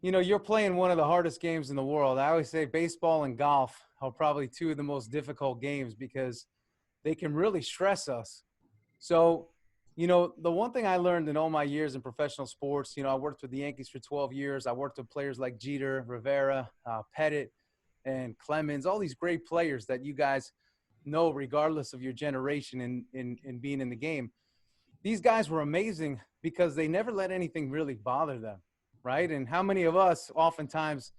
You're playing one of the hardest games in the world. I always say baseball and golf are probably two of the most difficult games because they can really stress us. So, the one thing I learned in all my years in professional sports, I worked with the Yankees for 12 years. I worked with players like Jeter, Rivera, Pettit, and Clemens, all these great players that you guys know regardless of your generation in being in the game. These guys were amazing because they never let anything really bother them, right? And how many of us oftentimes,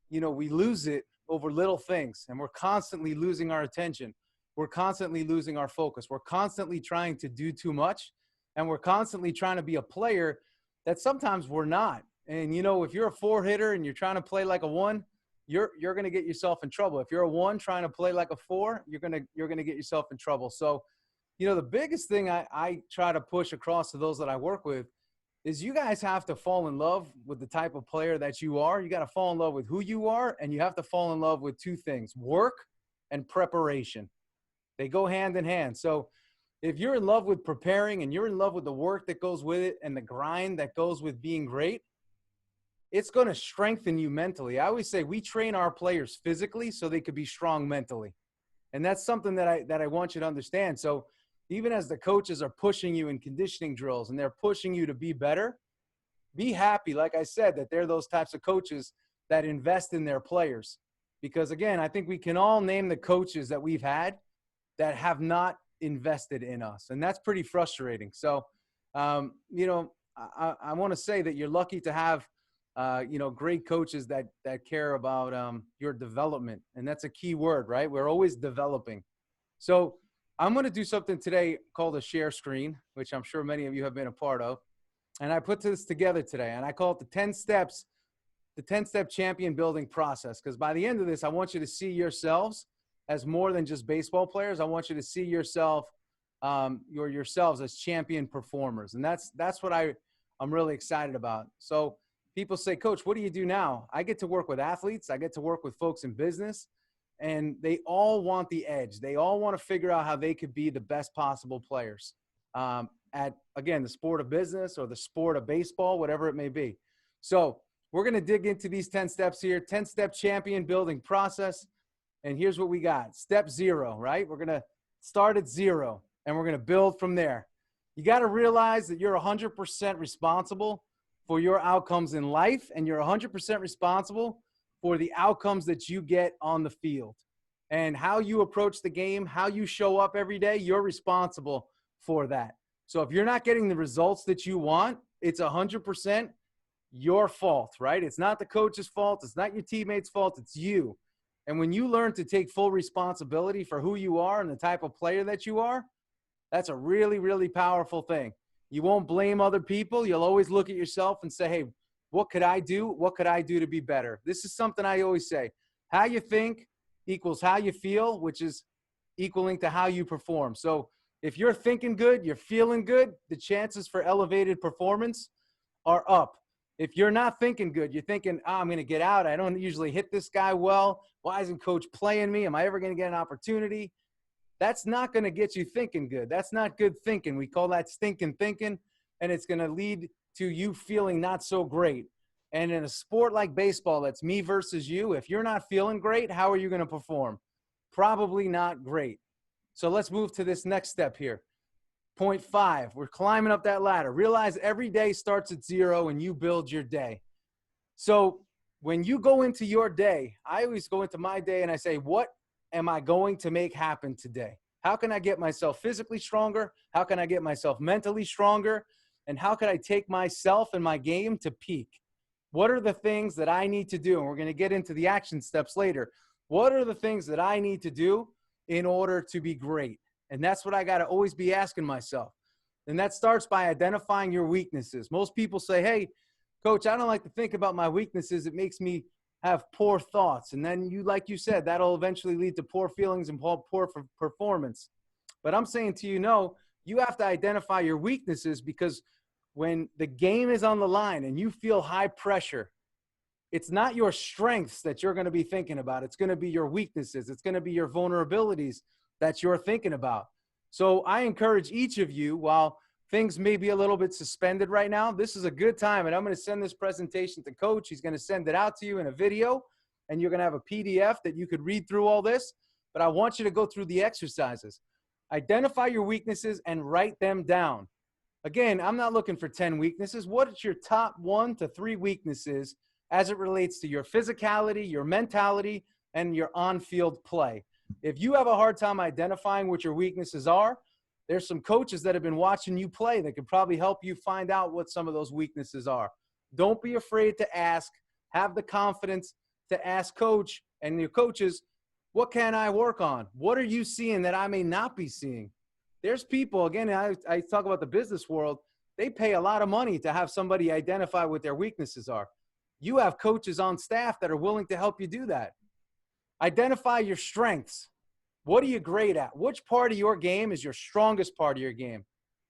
we lose it over little things, and we're constantly losing our attention. We're constantly losing our focus. We're constantly trying to do too much, and we're constantly trying to be a player that sometimes we're not. And, if you're a four hitter and you're trying to play like a one, you're going to get yourself in trouble. If you're a one trying to play like a four, you're going to get yourself in trouble. So, the biggest thing I try to push across to those that I work with is you guys have to fall in love with the type of player that you are. You got to fall in love with who you are, and you have to fall in love with two things: work and preparation. They go hand in hand. So if you're in love with preparing and you're in love with the work that goes with it and the grind that goes with being great, it's going to strengthen you mentally. I always say we train our players physically so they could be strong mentally. And that's something that I want you to understand. So even as the coaches are pushing you in conditioning drills and they're pushing you to be better, be happy, like I said, that they're those types of coaches that invest in their players. Because, again, I think we can all name the coaches that we've had that have not invested in us. And that's pretty frustrating. So, I want to say that you're lucky to have, great coaches that care about your development. And that's a key word, right? We're always developing. So I'm going to do something today called a share screen, which I'm sure many of you have been a part of. And I put this together today, and I call it the 10-step champion building process. Because by the end of this, I want you to see yourselves as more than just baseball players. I want you to see yourselves as champion performers. And that's what I'm really excited about. So people say, Coach, what do you do now? I get to work with athletes. I get to work with folks in business. And they all want the edge. They all want to figure out how they could be the best possible players at, again, the sport of business or the sport of baseball, whatever it may be. So we're going to dig into these 10 steps here, 10-step champion building process. And here's what we got. Step 0, right? We're going to start at 0, and we're going to build from there. You got to realize that you're 100% responsible for your outcomes in life, and you're 100% responsible for the outcomes that you get on the field. And how you approach the game, how you show up every day, you're responsible for that. So if you're not getting the results that you want, it's 100% your fault, right? It's not the coach's fault. It's not your teammates' fault. It's you. And when you learn to take full responsibility for who you are and the type of player that you are, that's a really, really powerful thing. You won't blame other people. You'll always look at yourself and say, hey, what could I do? What could I do to be better? This is something I always say. How you think equals how you feel, which is equaling to how you perform. So if you're thinking good, you're feeling good, the chances for elevated performance are up. If you're not thinking good, you're thinking, I'm going to get out. I don't usually hit this guy well. Why isn't coach playing me? Am I ever going to get an opportunity? That's not going to get you thinking good. That's not good thinking. We call that stinking thinking, and it's going to lead to you feeling not so great. And in a sport like baseball, that's me versus you. If you're not feeling great, how are you going to perform? Probably not great. So let's move to this next step here. Point 5, we're climbing up that ladder. Realize every day starts at 0 and you build your day. So when you go into your day, I always go into my day and I say, what am I going to make happen today? How can I get myself physically stronger? How can I get myself mentally stronger? And how can I take myself and my game to peak? What are the things that I need to do? And we're going to get into the action steps later. What are the things that I need to do in order to be great? And that's what I got to always be asking myself. And that starts by identifying your weaknesses. Most people say, hey, coach, I don't like to think about my weaknesses. It makes me have poor thoughts. And then like you said, that'll eventually lead to poor feelings and poor performance. But I'm saying to you, no, you have to identify your weaknesses, because when the game is on the line and you feel high pressure, it's not your strengths that you're going to be thinking about. It's going to be your weaknesses. It's going to be your vulnerabilities that you're thinking about. So I encourage each of you, while things may be a little bit suspended right now, this is a good time. And I'm going to send this presentation to Coach. He's going to send it out to you in a video, and you're going to have a PDF that you could read through all this. But I want you to go through the exercises. Identify your weaknesses and write them down. Again, I'm not looking for 10 weaknesses. What is your top 1 to 3 weaknesses as it relates to your physicality, your mentality, and your on-field play? If you have a hard time identifying what your weaknesses are, there's some coaches that have been watching you play that could probably help you find out what some of those weaknesses are. Don't be afraid to ask. Have the confidence to ask Coach and your coaches, what can I work on? What are you seeing that I may not be seeing? There's people, again, I talk about the business world, they pay a lot of money to have somebody identify what their weaknesses are. You have coaches on staff that are willing to help you do that. Identify your strengths. What are you great at? Which part of your game is your strongest part of your game?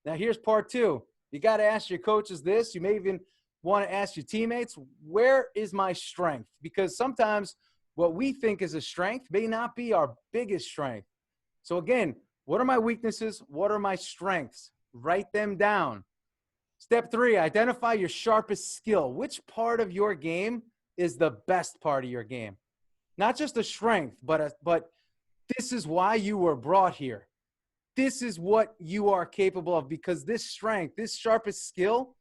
Now, here's part 2. You got to ask your coaches this. You may even want to ask your teammates, where is my strength? Because sometimes what we think is a strength may not be our biggest strength. So again, what are my weaknesses? What are my strengths? Write them down. Step 3, identify your sharpest skill. Which part of your game is the best part of your game? Not just a strength, but this is why you were brought here. This is what you are capable of, because this strength, this sharpest skill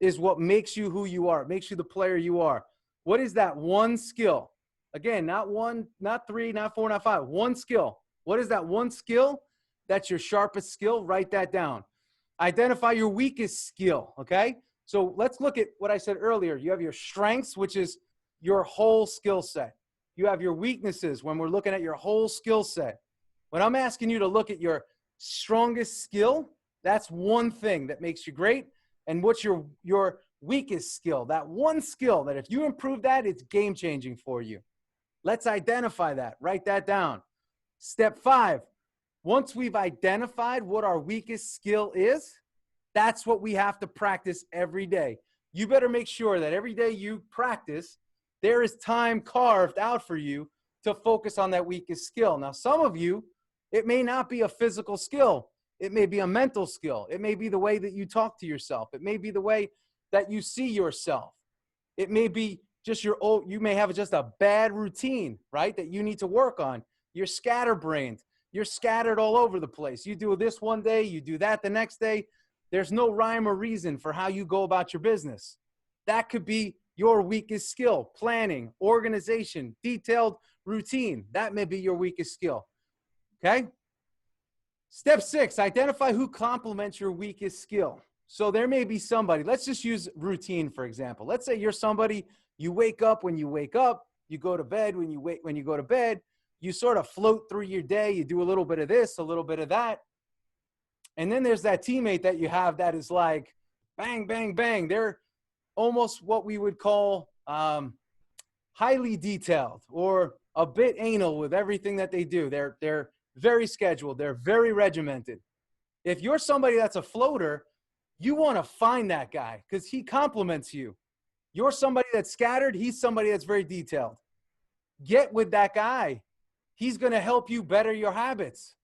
is what makes you who you are. It makes you the player you are. What is that one skill? Again, not 1, not 3, not 4, not 5. One skill. What is that one skill? That's your sharpest skill. Write that down. Identify your weakest skill, okay? So let's look at what I said earlier. You have your strengths, which is your whole skill set. You have your weaknesses when we're looking at your whole skill set. When I'm asking you to look at your strongest skill, that's one thing that makes you great. And what's your weakest skill? That one skill that if you improve that, it's game-changing for you. Let's identify that. Write that down. Step 5, once we've identified what our weakest skill is, that's what we have to practice every day. You better make sure that every day you practice, there is time carved out for you to focus on that weakest skill. Now, some of you, it may not be a physical skill. It may be a mental skill. It may be the way that you talk to yourself. It may be the way that you see yourself. It may be just you may have just a bad routine, right, that you need to work on. You're scatterbrained. You're scattered all over the place. You do this one day, you do that the next day. There's no rhyme or reason for how you go about your business. That could be your weakest skill: planning, organization, detailed routine. That may be your weakest skill. Okay? Step 6, identify who complements your weakest skill. So there may be somebody, let's just use routine, for example. Let's say you're somebody, you wake up when you wake up, you go to bed when you go to bed, you sort of float through your day, you do a little bit of this, a little bit of that. And then there's that teammate that you have that is like, bang, bang, bang. They're almost what we would call highly detailed or a bit anal with everything that they do. They're very scheduled. They're very regimented. If you're somebody that's a floater, you want to find that guy because he complements you. You're somebody that's scattered. He's somebody that's very detailed. Get with that guy. He's going to help you better your habits.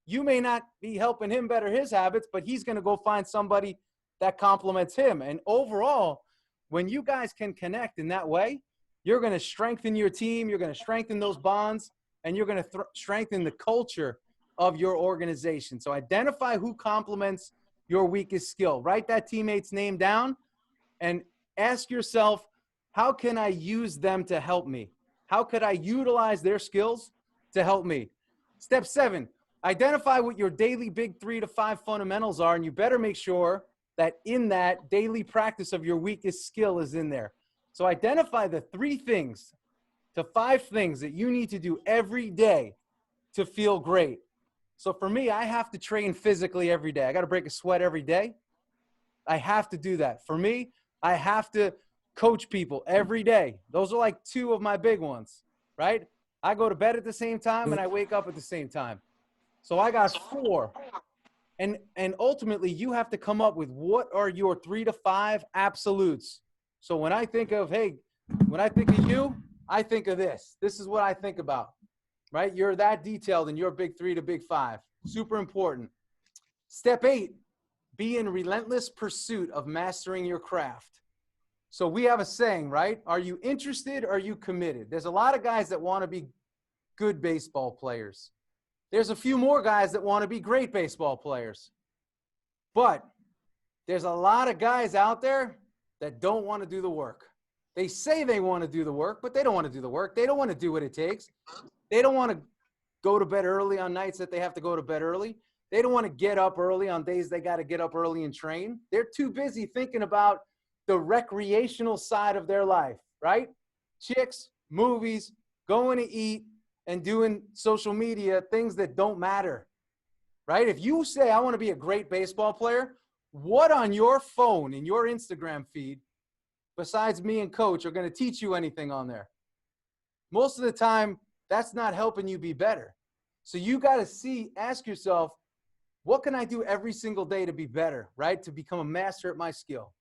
You may not be helping him better his habits, but he's going to go find somebody that complements him. And overall, when you guys can connect in that way, you're going to strengthen your team. You're going to strengthen those bonds, and you're going to strengthen the culture of your organization. So identify who complements your weakest skill. Write that teammate's name down and ask yourself, how can I use them to help me? How could I utilize their skills to help me? Step 7, identify what your daily big 3 to 5 fundamentals are, and you better make sure that in that daily practice of your weakest skill is in there. So identify the 3 things to 5 things that you need to do every day to feel great. So for me, I have to train physically every day. I got to break a sweat every day. I have to do that. For me, I have to coach people every day. Those are like 2 of my big ones, right? I go to bed at the same time and I wake up at the same time. So I got 4. And ultimately, you have to come up with what are your 3 to 5 absolutes. So when I think of, hey, when I think of you, I think of this. This is what I think about, right? You're that detailed in your big 3 to big 5. Super important. Step 8, be in relentless pursuit of mastering your craft. So we have a saying, right? Are you interested? Or are you committed? There's a lot of guys that want to be good baseball players. There's a few more guys that want to be great baseball players. But there's a lot of guys out there that don't want to do the work. They say they want to do the work, but they don't want to do the work. They don't want to do what it takes. They don't want to go to bed early on nights that they have to go to bed early. They don't want to get up early on days they got to get up early and train. They're too busy thinking about the recreational side of their life, right? Chicks, movies, going to eat, and doing social media, things that don't matter, right? If you say, I want to be a great baseball player, what on your phone, in your Instagram feed, besides me and coach, are going to teach you anything on there? Most of the time, that's not helping you be better. So you got to ask yourself, what can I do every single day to be better, right? To become a master at my skill.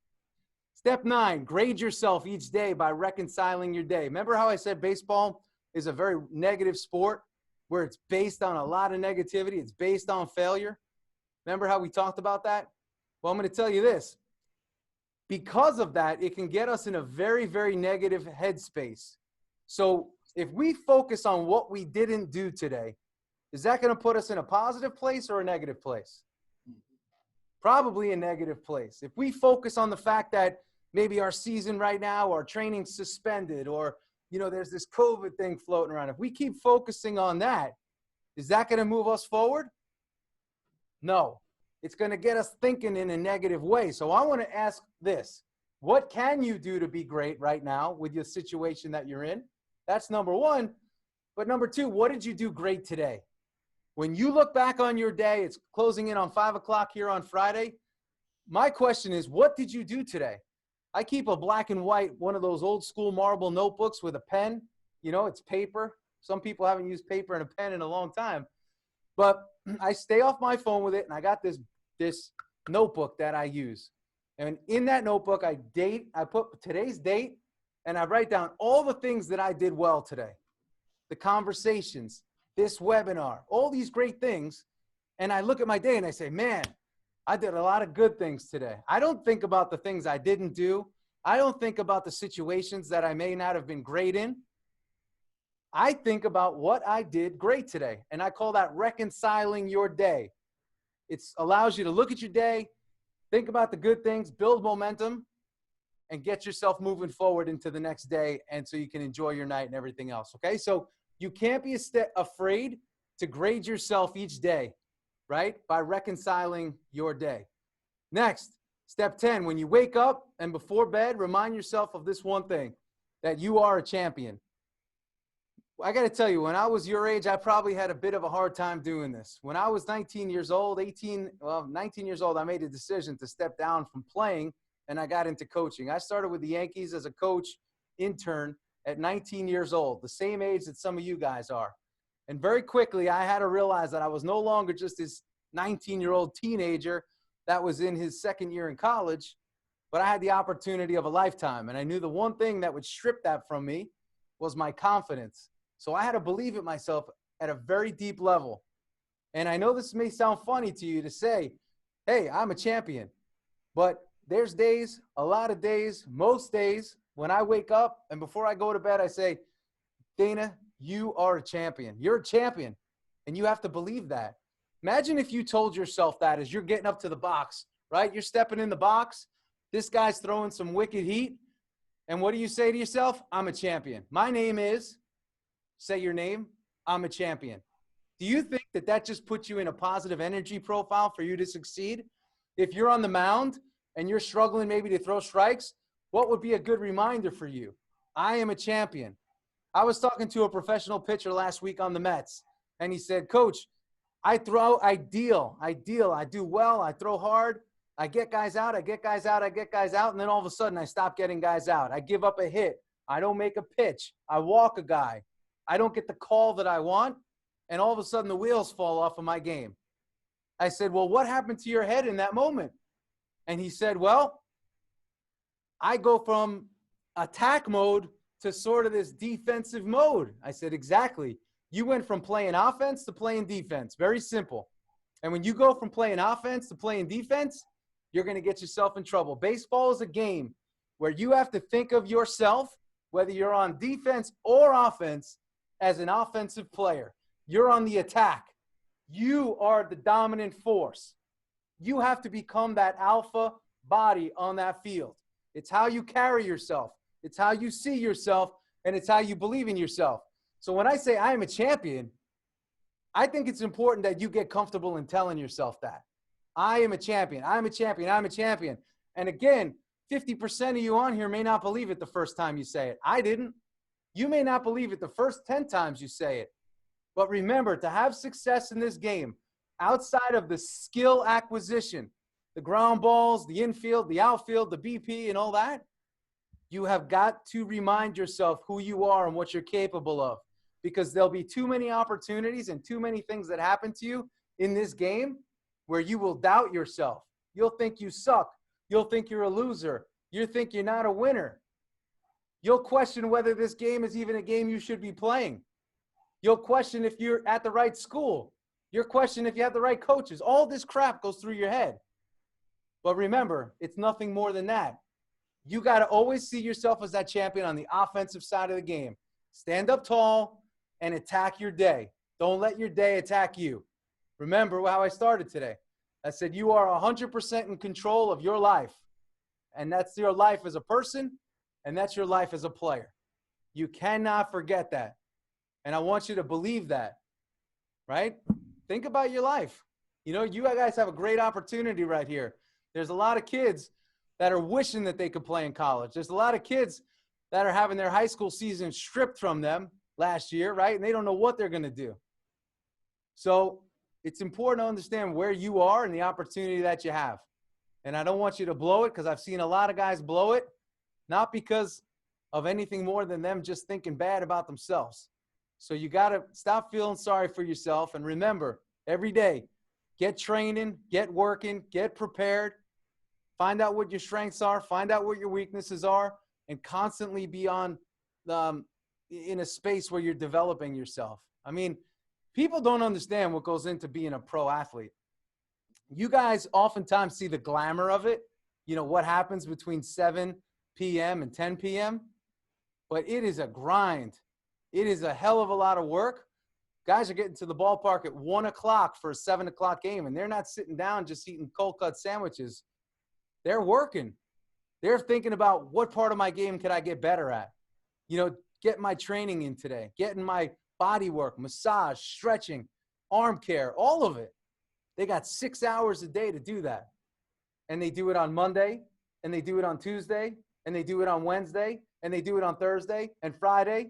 Step 9, grade yourself each day by reconciling your day. Remember how I said baseball is a very negative sport where it's based on a lot of negativity. It's based on failure. Remember how we talked about that? Well, I'm going to tell you this. Because of that, it can get us in a very, very negative headspace. So if we focus on what we didn't do today, is that going to put us in a positive place or a negative place? Probably a negative place. If we focus on the fact that maybe our season right now, our training's suspended, or, there's this COVID thing floating around. If we keep focusing on that, is that going to move us forward? No. It's going to get us thinking in a negative way. So I want to ask this. What can you do to be great right now with your situation that you're in? That's number 1. But number 2, what did you do great today? When you look back on your day, it's closing in on 5 o'clock here on Friday. My question is, what did you do today? I keep a black and white, one of those old school marble notebooks with a pen. It's paper. Some people haven't used paper and a pen in a long time. But I stay off my phone with it, and I got this notebook that I use. And in that notebook, I put today's date, and I write down all the things that I did well today. The conversations, this webinar, all these great things. And I look at my day and I say, man, I did a lot of good things today. I don't think about the things I didn't do. I don't think about the situations that I may not have been great in. I think about what I did great today. And I call that reconciling your day. It allows you to look at your day, think about the good things, build momentum, and get yourself moving forward into the next day, and so you can enjoy your night and everything else, okay? So you can't be afraid to grade yourself each day, right, by reconciling your day. Next, step 10, when you wake up and before bed, remind yourself of this one thing, that you are a champion. I got to tell you, when I was your age, I probably had a bit of a hard time doing this. When I was 19 years old, I made a decision to step down from playing, and I got into coaching. I started with the Yankees as a coach intern at 19 years old, the same age that some of you guys are. And very quickly, I had to realize that I was no longer just this 19-year-old teenager that was in his second year in college, but I had the opportunity of a lifetime. And I knew the one thing that would strip that from me was my confidence. So I had to believe it myself at a very deep level. And I know this may sound funny to you to say, hey, I'm a champion. But there's days, a lot of days, most days, when I wake up and before I go to bed, I say, Dana, you are a champion. You're a champion. And you have to believe that. Imagine if you told yourself that as you're getting up to the box, right? You're stepping in the box. This guy's throwing some wicked heat. And what do you say to yourself? I'm a champion. My name is, say your name, I'm a champion. Do you think that that just puts you in a positive energy profile for you to succeed? If you're on the mound and you're struggling maybe to throw strikes, what would be a good reminder for you? I am a champion. I was talking to a professional pitcher last week on the Mets, and he said, Coach, I throw ideal. I do well. I throw hard. I get guys out. And then all of a sudden I stop getting guys out. I give up a hit. I don't make a pitch. I walk a guy. I don't get the call that I want. And all of a sudden the wheels fall off of my game. I said, well, what happened to your head in that moment? And he said, well, I go from attack mode to sort of this defensive mode. I said, exactly. You went from playing offense to playing defense. Very simple. And when you go from playing offense to playing defense, you're going to get yourself in trouble. Baseball is a game where you have to think of yourself, whether you're on defense or offense, as an offensive player. You're on the attack. You are the dominant force. You have to become that alpha body on that field. It's how you carry yourself. It's how you see yourself, and it's how you believe in yourself. So when I say I am a champion, I think it's important that you get comfortable in telling yourself that. I am a champion. I'm a champion. I'm a champion. And again, 50% of you on here may not believe it the first time you say it. I didn't. You may not believe it the first 10 times you say it. But remember, to have success in this game, outside of the skill acquisition, the ground balls, the infield, the outfield, the BP, and all that, you have got to remind yourself who you are and what you're capable of. Because there'll be too many opportunities and too many things that happen to you in this game where you will doubt yourself. You'll think you suck. You'll think you're a loser. You'll think you're not a winner. You'll question whether this game is even a game you should be playing. You'll question if you're at the right school. You'll question if you have the right coaches. All this crap goes through your head. But remember, it's nothing more than that. You got to always see yourself as that champion on the offensive side of the game. Stand up tall and attack your day. Don't let your day attack you. Remember how I started today. I said you are 100% in control of your life. And that's your life as a person, and that's your life as a player. You cannot forget that. And I want you to believe that, right? Think about your life. You know, you guys have a great opportunity right here. There's a lot of kids that are wishing that they could play in college. There's a lot of kids that are having their high school season stripped from them last year, right? And they don't know what they're going to do. So it's important to understand where you are and the opportunity that you have. And I don't want you to blow it, because I've seen a lot of guys blow it, not because of anything more than them just thinking bad about themselves. So you got to stop feeling sorry for yourself. And remember, every day, get training, get working, get prepared, find out what your strengths are, find out what your weaknesses are, and constantly be on in a space where you're developing yourself. I mean, people don't understand what goes into being a pro athlete. You guys oftentimes see the glamour of it, you know, what happens between 7 p.m. and 10 p.m., but it is a grind. It is a hell of a lot of work. Guys are getting to the ballpark at 1 o'clock for a 7 o'clock game, and they're not sitting down just eating cold-cut sandwiches. They're working. They're thinking about, what part of my game can I get better at? You know, get my training in today, getting my body work, massage, stretching, arm care, all of it. They got 6 hours a day to do that. And they do it on Monday, and they do it on Tuesday, and they do it on Wednesday, and they do it on Thursday and Friday.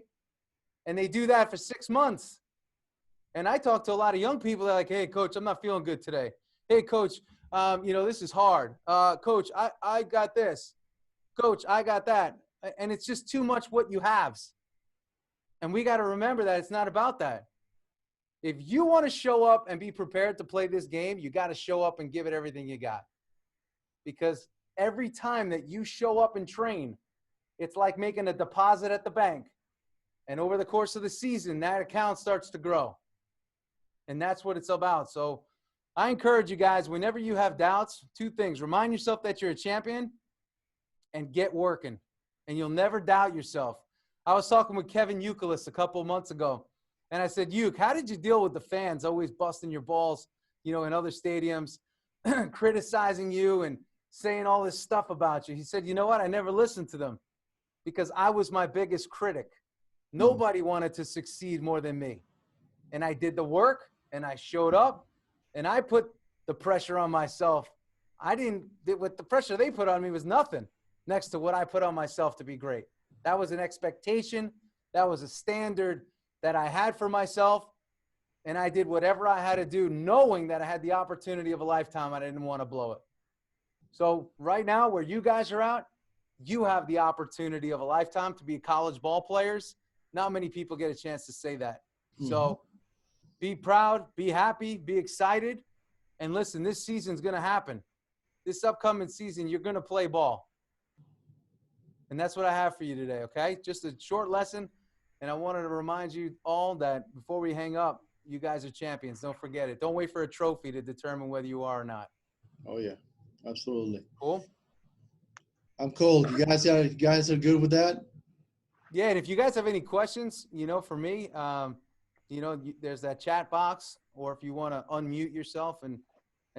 And they do that for 6 months. And I talk to a lot of young people that are like, hey, coach, I'm not feeling good today. Hey, coach, you know, this is hard. Coach, I got this. Coach, I got that. And it's just too much what you have. And we got to remember that it's not about that. If you want to show up and be prepared to play this game, you got to show up and give it everything you got. Because every time that you show up and train, it's like making a deposit at the bank. And over the course of the season, that account starts to grow. And that's what it's about. So I encourage you guys, whenever you have doubts, 2 things. Remind yourself that you're a champion and get working. And you'll never doubt yourself. I was talking with Kevin Youkilis a couple of months ago. And I said, Uke, how did you deal with the fans always busting your balls, you know, in other stadiums, criticizing you and saying all this stuff about you? He said, you know what? I never listened to them because I was my biggest critic. Nobody wanted to succeed more than me. And I did the work, and I showed up, and I put the pressure on myself. What the pressure they put on me was nothing next to what I put on myself to be great. That was an expectation. That was a standard that I had for myself. And I did whatever I had to do, knowing that I had the opportunity of a lifetime. I didn't want to blow it. So right now, where you guys are at, you have the opportunity of a lifetime to be college ball players. Not many people get a chance to say that. So be proud, be happy, be excited. And listen, this season's going to happen. This upcoming season, you're going to play ball. And that's what I have for you today, okay? Just a short lesson. And I wanted to remind you all that before we hang up, you guys are champions. Don't forget it. Don't wait for a trophy to determine whether you are or not. Oh, yeah. Absolutely. Cool. I'm cold. You guys are good with that? Yeah, and if you guys have any questions, for me, there's that chat box, or if you want to unmute yourself and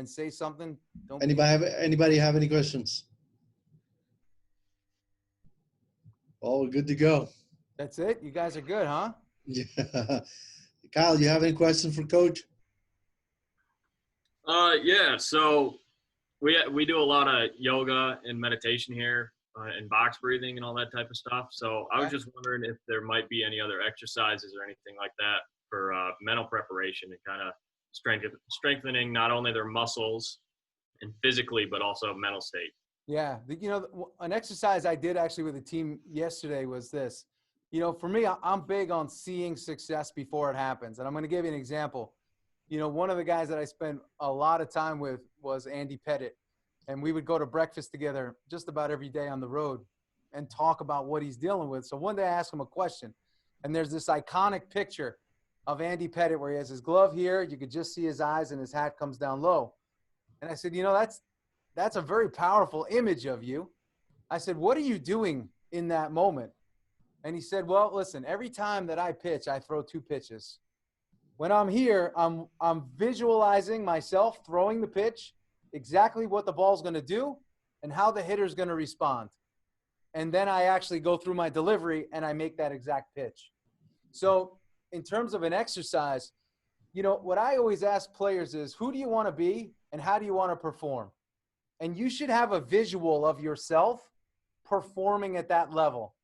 say something, don't be. Anybody have any questions? Well, we're good to go. That's it. You guys are good, huh? Yeah. Kyle, you have any questions for Coach? Yeah. So we do a lot of yoga and meditation here, and box breathing and all that type of stuff. So I was Okay. just wondering if there might be any other exercises or anything like that for mental preparation and kind of strengthening not only their muscles and physically, but also mental state. Yeah, an exercise I did actually with the team yesterday was this. For me, I'm big on seeing success before it happens, and I'm going to give you an example. One of the guys that I spent a lot of time with was Andy Pettit, and we would go to breakfast together just about every day on the road and talk about what he's dealing with. So one day I asked him a question, and there's this iconic picture of Andy Pettit where he has his glove here. You could just see his eyes, and his hat comes down low. And I said, that's a very powerful image of you. I said, what are you doing in that moment? And he said, well, listen, every time that I pitch, I throw 2 pitches. When I'm here, I'm visualizing myself throwing the pitch, exactly what the ball's going to do and how the hitter's going to respond. And then I actually go through my delivery and I make that exact pitch. So in terms of an exercise, what I always ask players is, who do you want to be and how do you want to perform? And you should have a visual of yourself performing at that level.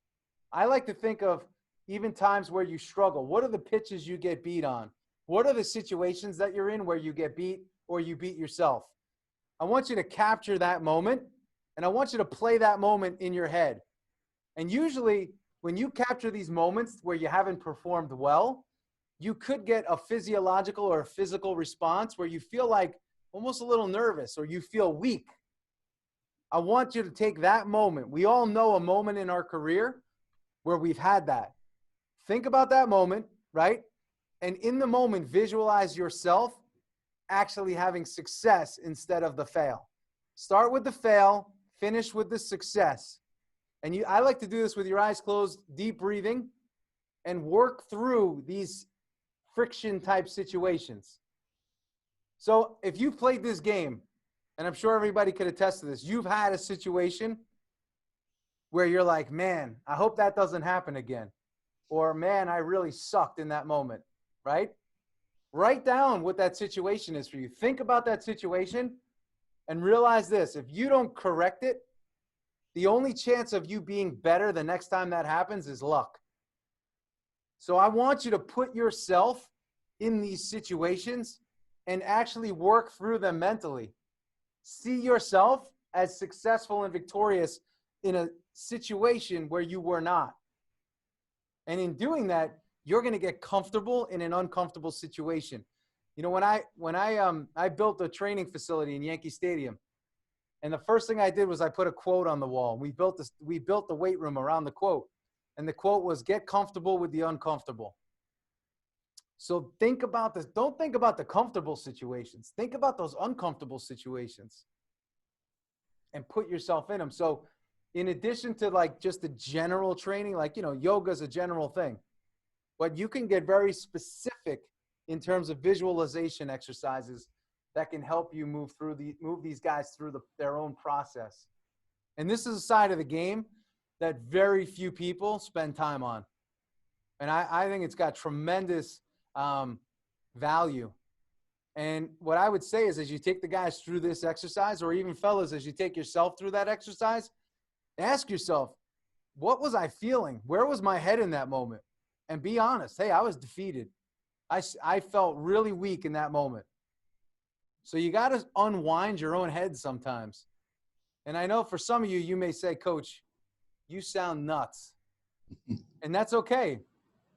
I like to think of even times where you struggle. What are the pitches you get beat on? What are the situations that you're in where you get beat or you beat yourself? I want you to capture that moment, and I want you to play that moment in your head. And usually when you capture these moments where you haven't performed well, you could get a physiological or a physical response where you feel like almost a little nervous or you feel weak. I want you to take that moment. We all know a moment in our career where we've had that. Think about that moment, right? And in the moment, visualize yourself actually having success instead of the fail. Start with the fail, finish with the success. And I like to do this with your eyes closed, deep breathing, and work through these friction type situations. So if you've played this game, and I'm sure everybody could attest to this, you've had a situation where you're like, man, I hope that doesn't happen again. Or, man, I really sucked in that moment, right? Write down what that situation is for you. Think about that situation and realize this. If you don't correct it, the only chance of you being better the next time that happens is luck. So I want you to put yourself in these situations and actually work through them mentally. See yourself as successful and victorious in a situation where you were not. And in doing that, you're going to get comfortable in an uncomfortable situation. When I built a training facility in Yankee Stadium, and the first thing I did was I put a quote on the wall. We built the weight room around the quote. And the quote was, get comfortable with the uncomfortable. So think about this. Don't think about the comfortable situations. Think about those uncomfortable situations and put yourself in them. So in addition to like just the general training, like, yoga is a general thing, but you can get very specific in terms of visualization exercises that can help you move these guys through their own process. And this is a side of the game that very few people spend time on. And I think it's got tremendous value. And what I would say is, as you take the guys through this exercise, or even fellas, as you take yourself through that exercise, ask yourself, what was I feeling? Where was my head in that moment? And be honest. Hey, I was defeated. I felt really weak in that moment. So you got to unwind your own head sometimes. And I know for some of you, you may say, Coach, you sound nuts. And that's okay.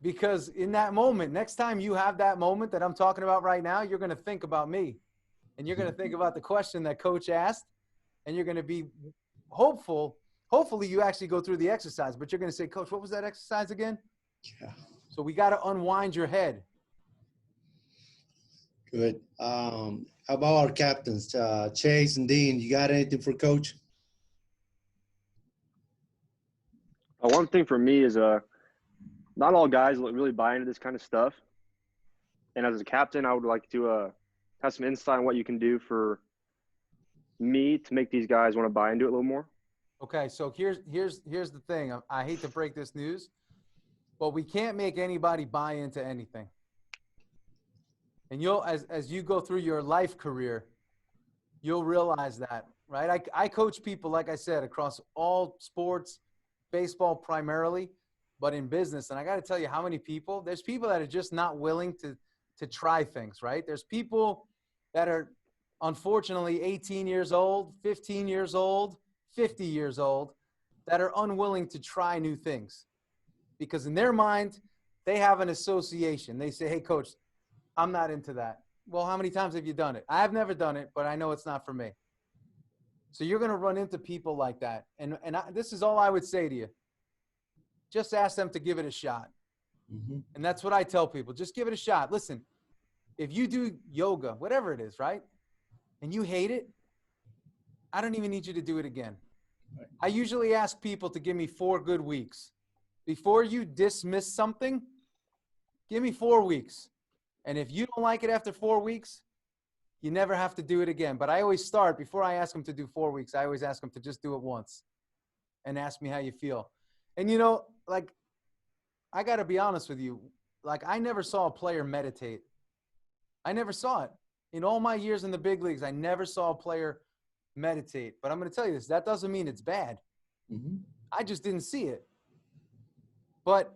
Because in that moment, next time you have that moment that I'm talking about right now, you're going to think about me. And you're going to think about the question that Coach asked. And you're going to be hopeful. Hopefully you actually go through the exercise. But you're going to say, Coach, what was that exercise again? Yeah. So we got to unwind your head. Good. How about our captains, Chase and Dean? You got anything for Coach? One thing for me is not all guys really buy into this kind of stuff. And as a captain, I would like to have some insight on what you can do for me to make these guys want to buy into it a little more. Okay, so here's the thing. I hate to break this news, but we can't make anybody buy into anything. And you'll, as you go through your life career, you'll realize that, right? I coach people, like I said, across all sports, baseball primarily, but in business. And I got to tell you how many people, there's people that are just not willing to try things, right? There's people that are unfortunately 18 years old, 15 years old, 50 years old, that are unwilling to try new things because in their mind, they have an association. They say, hey, coach, I'm not into that. Well, how many times have you done it? I have never done it, but I know it's not for me. So you're going to run into people like that. And this is all I would say to you. Just ask them to give it a shot. Mm-hmm. And that's what I tell people. Just give it a shot. Listen, if you do yoga, whatever it is, right, and you hate it, I don't even need you to do it again. Right. I usually ask people to give me 4 good weeks. Before you dismiss something, give me 4 weeks. And if you don't like it after 4 weeks, you never have to do it again. But I always start, before I ask them to do 4 weeks, I always ask them to just do it once and ask me how you feel. And, you know, like, I got to be honest with you. Like, I never saw a player meditate. I never saw it. In all my years in the big leagues, I never saw a player meditate. But I'm going to tell you this. That doesn't mean it's bad. Mm-hmm. I just didn't see it. But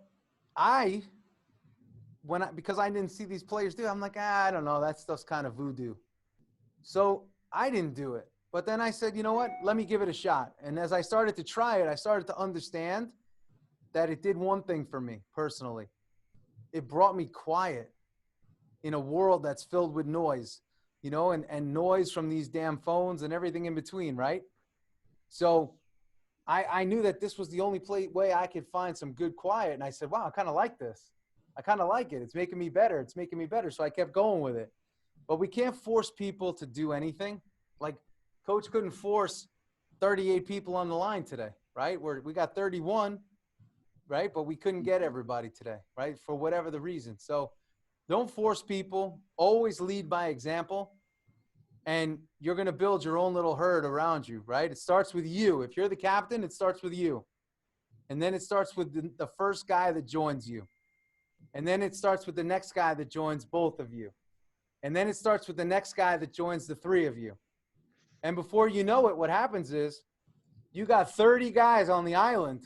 because I didn't see these players do it, I'm like, I don't know. That stuff's kind of voodoo. So I didn't do it. But then I said, you know what? Let me give it a shot. And as I started to try it, I started to understand that it did one thing for me personally. It brought me quiet in a world that's filled with noise, you know, and noise from these damn phones and everything in between, right? So I knew that this was the only way I could find some good quiet. And I said, wow, I kind of like this. I kind of like it. It's making me better. It's making me better. So I kept going with it. But we can't force people to do anything. Like, Coach couldn't force 38 people on the line today, right? We got 31, right? But we couldn't get everybody today, right? For whatever the reason. So don't force people. Always lead by example. And you're going to build your own little herd around you, right? It starts with you. If you're the captain, it starts with you. And then it starts with the first guy that joins you. And then it starts with the next guy that joins both of you. And then it starts with the next guy that joins the 3 of you. And before you know it, what happens is you got 30 guys on the island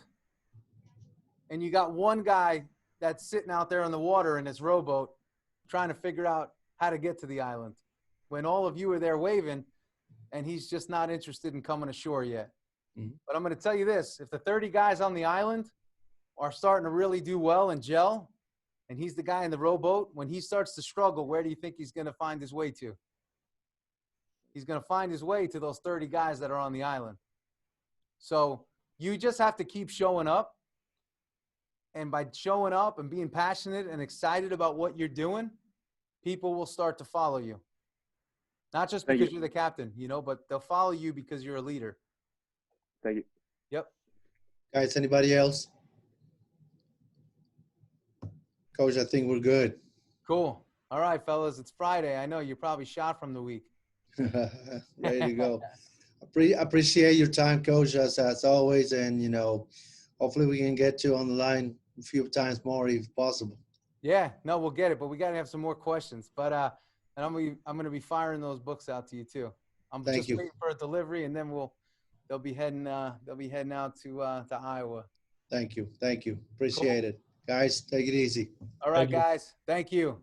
and you got one guy that's sitting out there on the water in his rowboat trying to figure out how to get to the island when all of you are there waving and he's just not interested in coming ashore yet. Mm-hmm. But I'm going to tell you this, if the 30 guys on the island are starting to really do well and gel, and he's the guy in the rowboat, when he starts to struggle, where do you think he's going to find his way to? He's going to find his way to those 30 guys that are on the island. So you just have to keep showing up. And by showing up and being passionate and excited about what you're doing, people will start to follow you. Not just because you're the captain, you know, but they'll follow you because you're a leader. Thank you. Yep. Guys, anybody else? Coach, I think we're good. Cool. All right, fellas. It's Friday. I know you're probably shot from the week. Ready to go. Appreciate your time, Coach, as always. And, you know, hopefully we can get you on the line a few times more if possible. Yeah, no, we'll get it, but we got to have some more questions. But and I'm going to be firing those books out to you too. I'm just waiting for a delivery, and then they'll be heading out to Iowa. Thank you. Appreciate it. Guys, take it easy. All right, guys. Thank you.